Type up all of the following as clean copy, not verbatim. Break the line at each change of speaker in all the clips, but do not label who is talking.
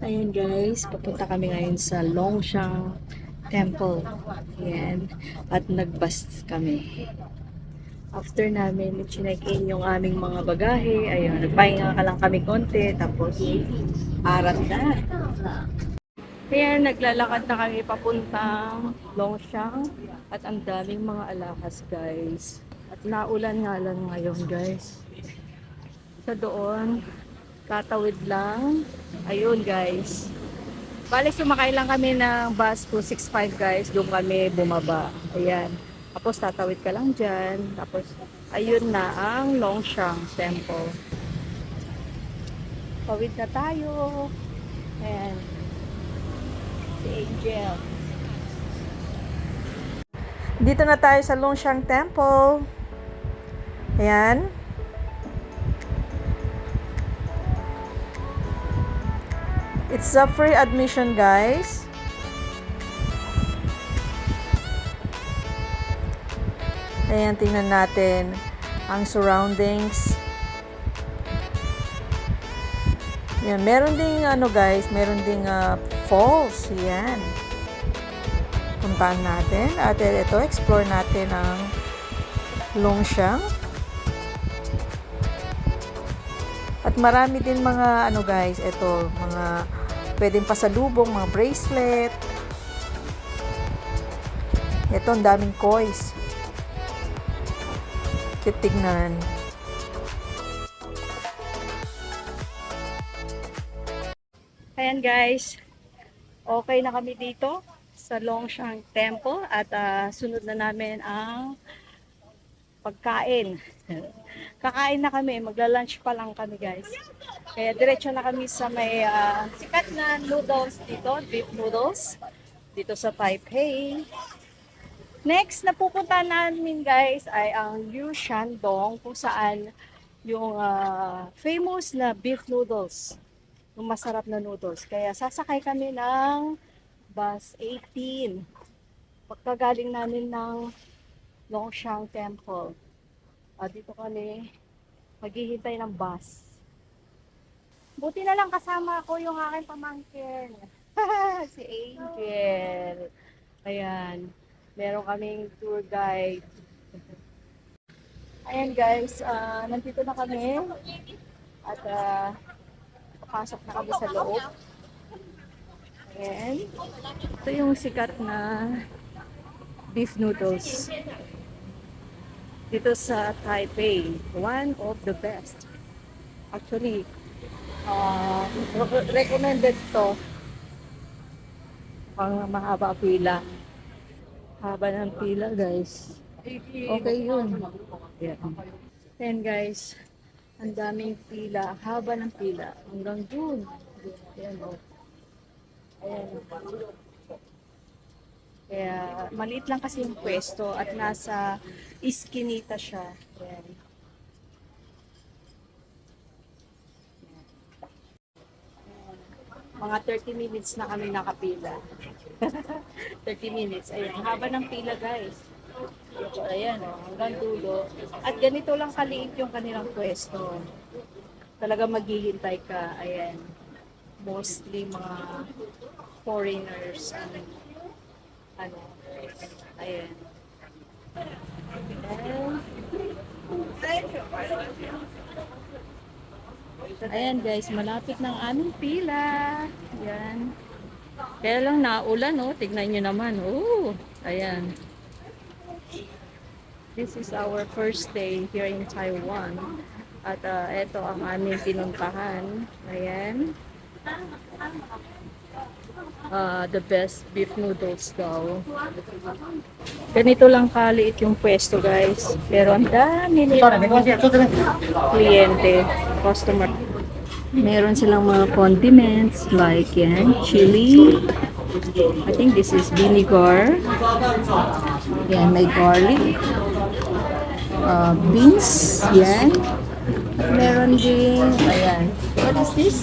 Ayun guys, papunta kami ngayon sa Longshan Temple. Ayan. At nag-bus kami. After namin chinek-in yung aming mga bagahe, ayun, nagpahinga ka lang kami konti, tapos arat na. Kaya naglalakad na kami papuntang Longshan at ang daming mga alahas guys. At naulan nga lang ngayon guys. Sa doon, tatawid lang. Ayun guys. Bale, sumakay lang kami ng bus 265 guys. Doon kami bumaba. Ayan. Tapos tatawid ka lang dyan. Tapos ayun na ang Longshan Temple. Tawid na tayo. Ayan. Si Angel. Dito na tayo sa Longshan Temple. Ayan. It's a free admission guys. Ayan, tingnan natin ang surroundings. Ayan, meron ding guys, meron ding falls. Ayan. Puntahan natin. At ito, explore natin ang Longshan. At marami din mga guys, ito, mga pwedeng pasalubong, mga bracelet. Ito, ang daming coins. Cute tignan. Ayan guys, okay na kami dito sa Longshan Temple at sunod na namin ang pagkain. Kakain na kami, magla-lunch pa lang kami guys. Kaya diretso na kami sa may sikat na noodles dito, beef noodles, dito sa Taipei. Next na pupunta namin guys ay ang Liu Shandong, kung saan yung famous na beef noodles, yung masarap na noodles. Kaya sasakay kami ng bus 18 pagkagaling namin ng Longshan Temple. Dito kami maghihintay ng bus. Buti na lang kasama ko yung aking pamangkin. Si Angel. Ayan. Meron kaming tour guide. Ayan guys, nandito na kami. At papasok na kami sa loob. Ayan. Ito yung sikat na beef noodles dito sa Taipei. One of the best. Actually, recommended to. Pang mahaba pila. Haba ng pila guys. Okay yun. Yeah. Ayan guys, ang daming pila. Haba ng pila. Hanggang dun. Ayan o. Ayan. Kaya maliit lang kasi yung pwesto at nasa iskinita siya. Ayan. Mga 30 minutes na kami nakapila. 30 minutes. Ayan, haba ng pila guys. Ayan hanggang dulo. At ganito lang kaliit yung kanilang pwesto. Talaga maghihintay ka. Ayan. Mostly mga foreigners. Ayan. Ayan guys, malapit ng aming pila. Ayan. Kaya lang naulan, oh. Tignan nyo naman. Oh, ayan. This is our first day here in Taiwan. At ito ang aming pinuntahan. Ayan. The best beef noodles daw. Ganito lang kaliit yung pwesto guys. Pero ang dami nilang kliyente, customer. Meron silang mga condiments like yan, chili. I think this is vinegar. Yan, may garlic. Beans. Yan. Meron din, ayan. What is this?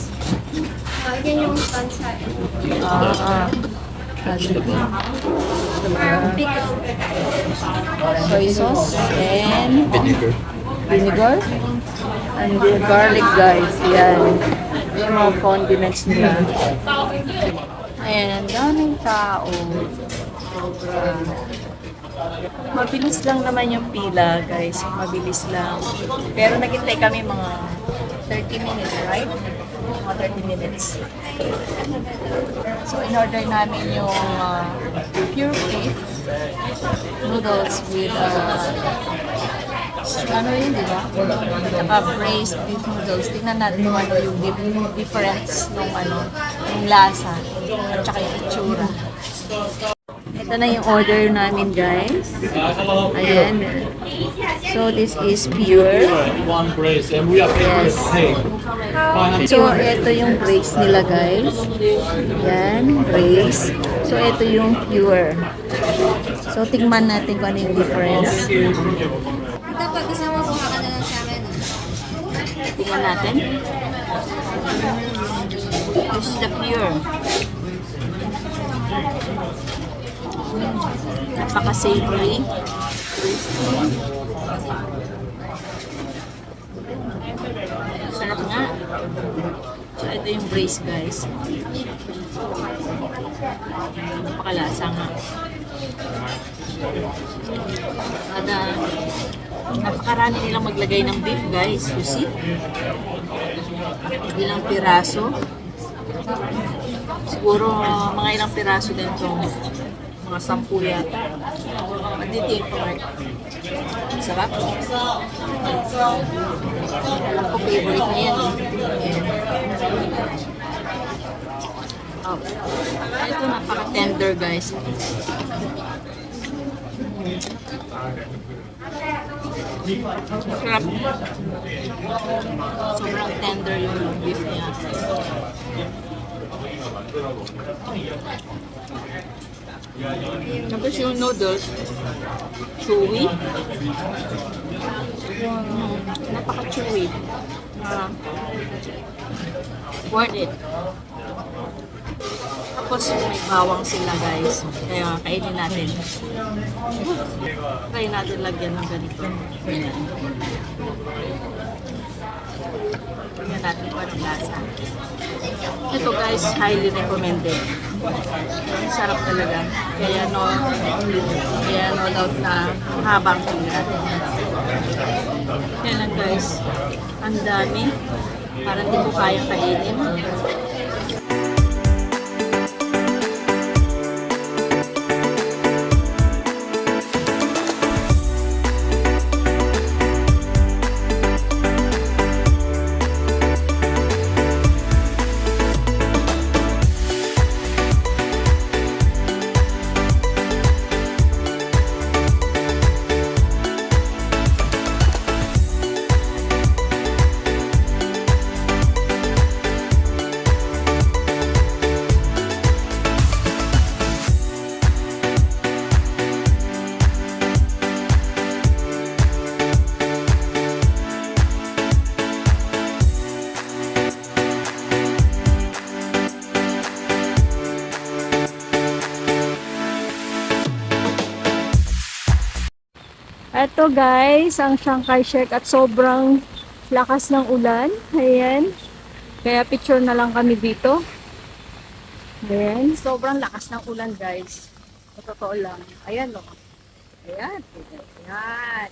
Yan yung pansay.
Soy sauce and vinegar and the garlic guys. Yan. Yung mga condiments nila. Ayan, ang daming tao. Sobra. Mabilis lang naman yung pila, guys. Mabilis lang. Pero naghintay kami mga 30 minutes, right? Mga 30 minutes. So, in-order namin yung pure beef noodles with ano yun, di ba? Saka braised beef noodles. Tingnan natin kung ano yung difference ng yung lasa at saka yung itsura. Ito na yung order namin, guys. Ayan. So, this is pure.
One brace, and we are paying the same.
So, ito yung brace nila, guys. Yan, brace. So, ito yung pure. So, tingnan natin kung ano yung difference.
Ito, pag gusto mo, kuha ka na lang sa amin.
Tingnan natin. This is the pure. Napaka-savory. Sarap nga. So, ito yung brace, guys. Napakalasa nga. Ada, napakarami nilang maglagay ng beef, guys. You see? Ilang piraso. Siguro mga ilang piraso din itong mga 10 yata. Andito yung part. Sarap. Alam ko favorite niya yan. Oh. Ito napaka-tender, guys. Sarap. Sobrang tender yung beef niya. Tapos yung noodles, chewy. Napaka-chewy. Worth it. Tapos may bawang sila, guys. Kaya kainin natin. Try natin lagyan ng ganito. Tingnan natin kung anong lasa. Ito, guys, highly recommended. Ang sarap talaga. Kaya no doubt na habang pila. Kaya lang, guys, ang dami. Parang di ko kayang kainin. Ito, guys, ang Chiang Kai-shek at sobrang lakas ng ulan. Ayan. Kaya picture na lang kami dito. Ayan. Sobrang lakas ng ulan, guys. Sa totoo lang. Ayan, o. Ayan. Ayan.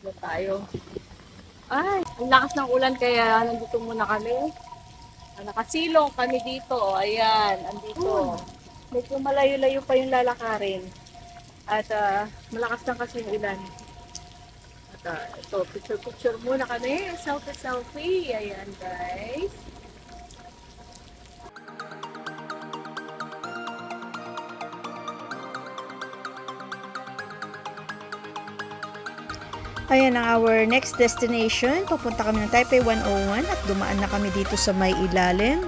Ito tayo. Ay, ang lakas ng ulan kaya nandito muna kami. Nakasilong kami dito. Ayan, andito. Medyo malayo-layo pa yung lalakarin. At malakas lang kasi yung ulan. At ito, picture-picture muna kami. Selfie-selfie. Ayan, guys. Ayan ang our next destination. Papunta kami ng Taipei 101 at dumaan na kami dito sa may ilalim.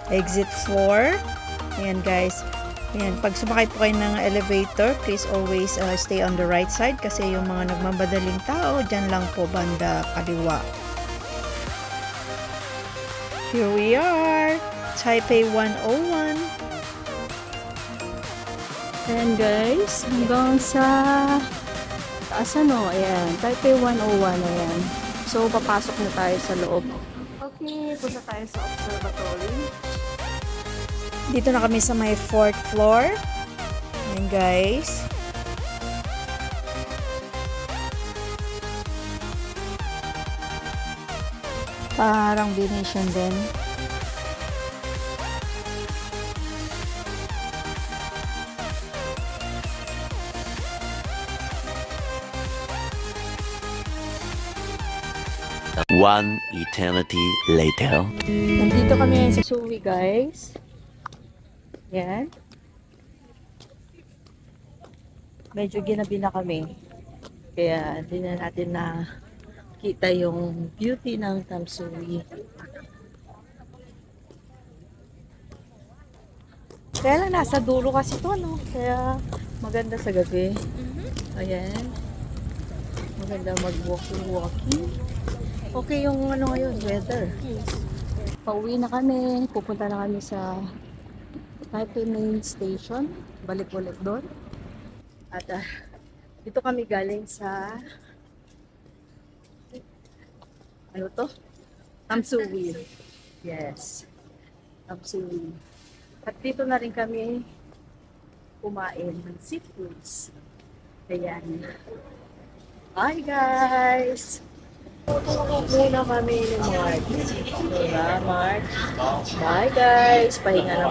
Exit 4. Ayan, guys. Ayan, pag sumakay po kayo ng elevator, please always stay on the right side kasi yung mga nagmamadaling tao, dyan lang po banda kaliwa. Here we are, Taipei 101. Ayan, guys, hanggang sa taas ayan, Taipei 101, ayan. So, papasok na tayo sa loob. Okay, punta tayo sa observatory.
Dito na kami sa may 4th floor. Ayan guys. Parang Venetian din.
One eternity later.
Nandito kami ngayon sa Suwi guys.
Yan. Medyo ginabi na kami. Kaya hindi na natin na kita yung beauty ng Tamsui. Kaya lang nasa dulo kasi to, no? Kaya maganda sa gabi. Ayan. Maganda mag-walking. Okay yung ano ngayon, weather. Pauwi na kami. Pupunta na kami sa Taipei Main Station. Balik ulit doon. At dito kami galing sa ano to? Tamsui. Yes. Tamsui. At dito na rin kami kumain ng seafoods. Ayan. Hi guys! Muna kami ni Mark. Diba, Mark? Bye guys! Pahinga na